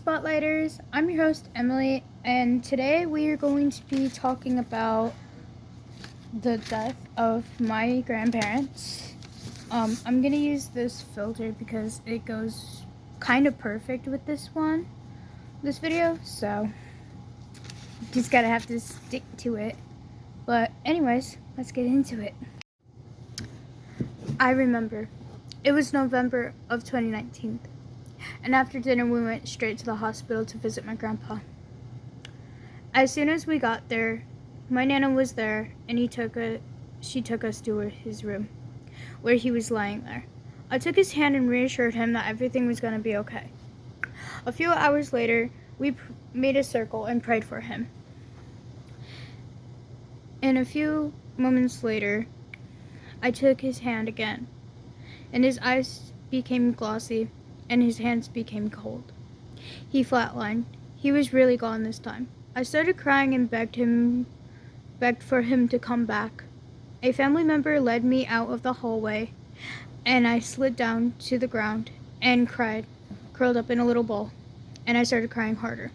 Spotlighters. I'm your host, Emily, and today we are going to be talking about the death of my grandparents. I'm gonna use this filter because it goes kind of perfect with this video, so just gotta have to stick to it. But anyways, let's get into it. I remember it was November of 2019, and after dinner we went straight to the hospital to visit my grandpa. As soon as we got there, my Nana was there, and she took us to his room, where he was lying there. I took his hand and reassured him that everything was going to be okay. A few hours later, we made a circle and prayed for him. And a few moments later, I took his hand again, and his eyes became glossy, and his hands became cold. He flatlined. He was really gone this time. I started crying and begged for him to come back. A family member led me out of the hallway, and I slid down to the ground and cried, curled up in a little ball, and I started crying harder.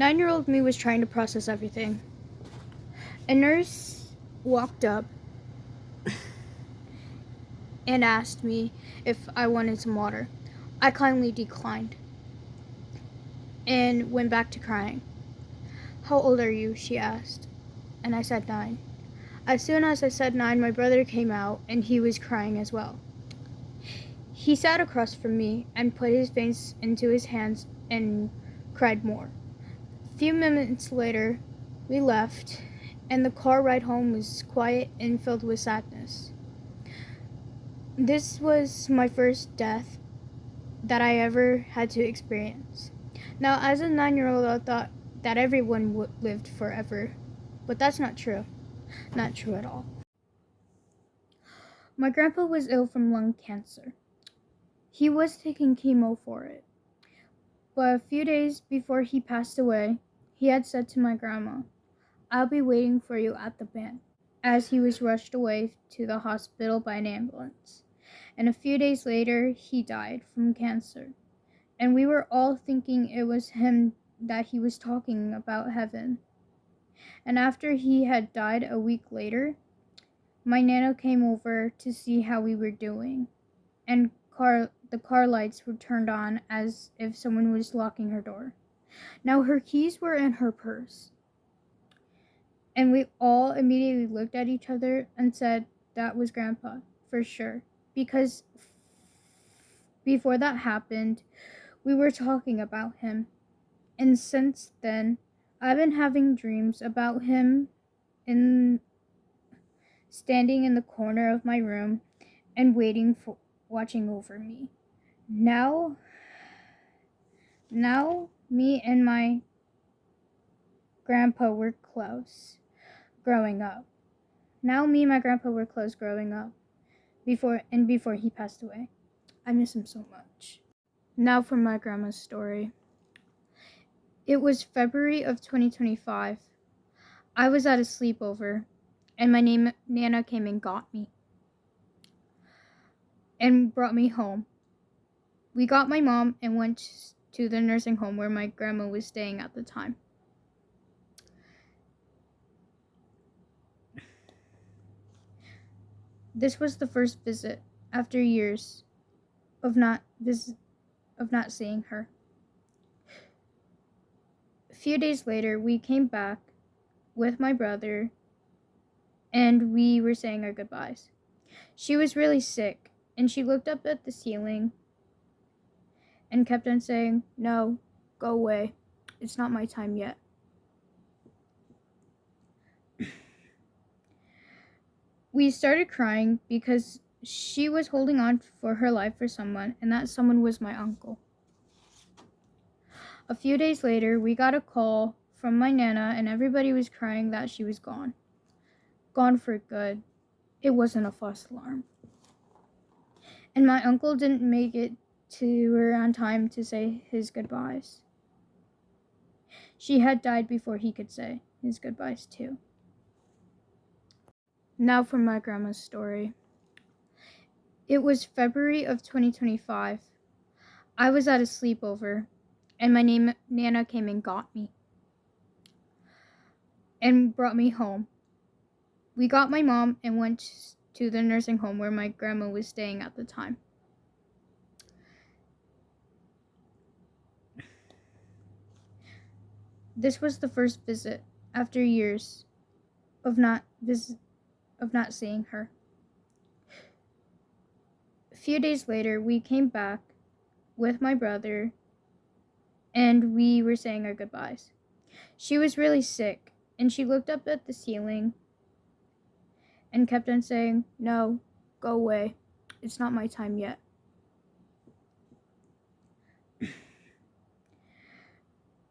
9-year-old me was trying to process everything. A nurse walked up and asked me if I wanted some water. I kindly declined and went back to crying. "How old are you?" she asked, and I said 9. As soon as I said 9, my brother came out, and he was crying as well. He sat across from me and put his face into his hands and cried more. A few minutes later, we left, and the car ride home was quiet and filled with sadness. This was my first death that I ever had to experience. Now, as a 9-year-old, I thought that everyone lived forever, but that's not true. Not true at all. My grandpa was ill from lung cancer. He was taking chemo for it. But a few days before he passed away, he had said to my grandma, "I'll be waiting for you at the band," as he was rushed away to the hospital by an ambulance. And a few days later, he died from cancer. And we were all thinking it was him that he was talking about heaven. And after he had died a week later, my Nana came over to see how we were doing, and the car lights were turned on as if someone was locking her door. Now her keys were in her purse, and we all immediately looked at each other and said that was Grandpa, for sure, because before that happened, we were talking about him, and since then, I've been having dreams about him standing in the corner of my room and watching over me. Now me and my grandpa were close growing up. Before he passed away. I miss him so much. Now for my grandma's story. It was February of 2025. I was at a sleepover, and my Nana came and got me and brought me home. We got my mom and went to the nursing home where my grandma was staying at the time. This was the first visit after years of not seeing her. A few days later, we came back with my brother, and we were saying our goodbyes. She was really sick, and she looked up at the ceiling and kept on saying, "No, go away. It's not my time yet." We started crying because she was holding on for her life for someone, and that someone was my uncle. A few days later, we got a call from my Nana, and everybody was crying that she was gone. Gone for good. It wasn't a false alarm. And my uncle didn't make it to her on time to say his goodbyes. She had died before he could say his goodbyes too. Now for my grandma's story. It was February of 2025. I was at a sleepover, and my Nana came and got me and brought me home. We got my mom and went to the nursing home where my grandma was staying at the time. This was the first visit after years of not seeing her. A few days later, we came back with my brother and we were saying our goodbyes. She was really sick and she looked up at the ceiling and kept on saying, "No, go away. It's not my time yet."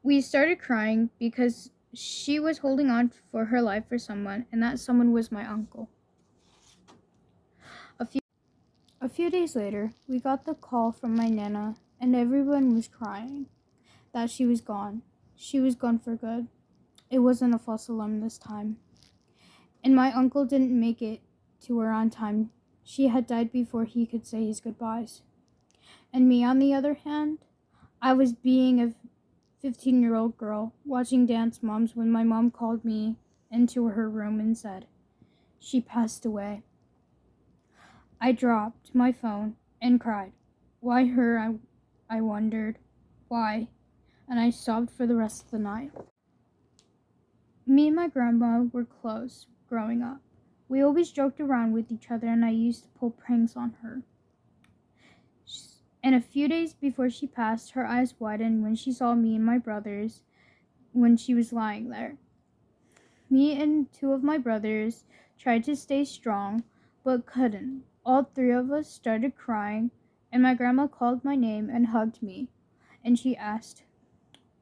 We started crying because she was holding on for her life for someone, and that someone was my uncle. A few days later, we got the call from my Nana, and everyone was crying that she was gone. She was gone for good. It wasn't a false alarm this time. And my uncle didn't make it to her on time. She had died before he could say his goodbyes. And me, on the other hand, I was being a 15-year-old girl watching Dance Moms when my mom called me into her room and said, "She passed away." I dropped my phone and cried. Why her, I wondered. Why? And I sobbed for the rest of the night. Me and my grandma were close growing up. We always joked around with each other, and I used to pull pranks on her. And a few days before she passed, her eyes widened when she saw me and my brothers when she was lying there. Me and two of my brothers tried to stay strong, but couldn't. All three of us started crying, and my grandma called my name and hugged me. And she asked,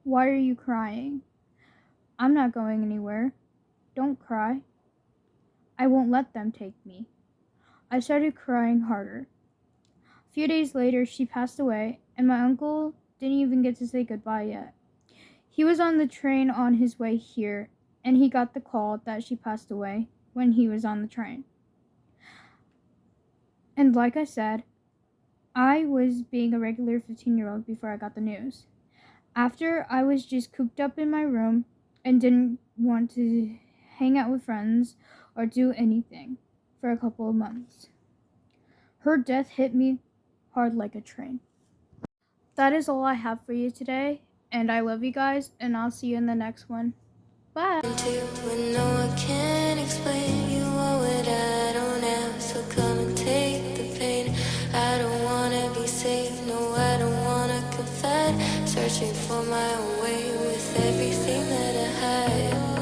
"Why are you crying?" "I'm not going anywhere." "Don't cry." "I won't let them take me." I started crying harder. A few days later, she passed away, and my uncle didn't even get to say goodbye yet. He was on the train on his way here, and he got the call that she passed away when he was on the train. And like I said, I was being a regular 15-year-old before I got the news. After, I was just cooped up in my room and didn't want to hang out with friends or do anything for a couple of months. Her death hit me hard like a train. That is all I have for you today, and I love you guys, and I'll see you in the next one. Bye. When no one can explain, you are what I don't have, so come and take the pain. I don't wanna be safe, no, I don't wanna confide. Searching for my own way with everything that I hide.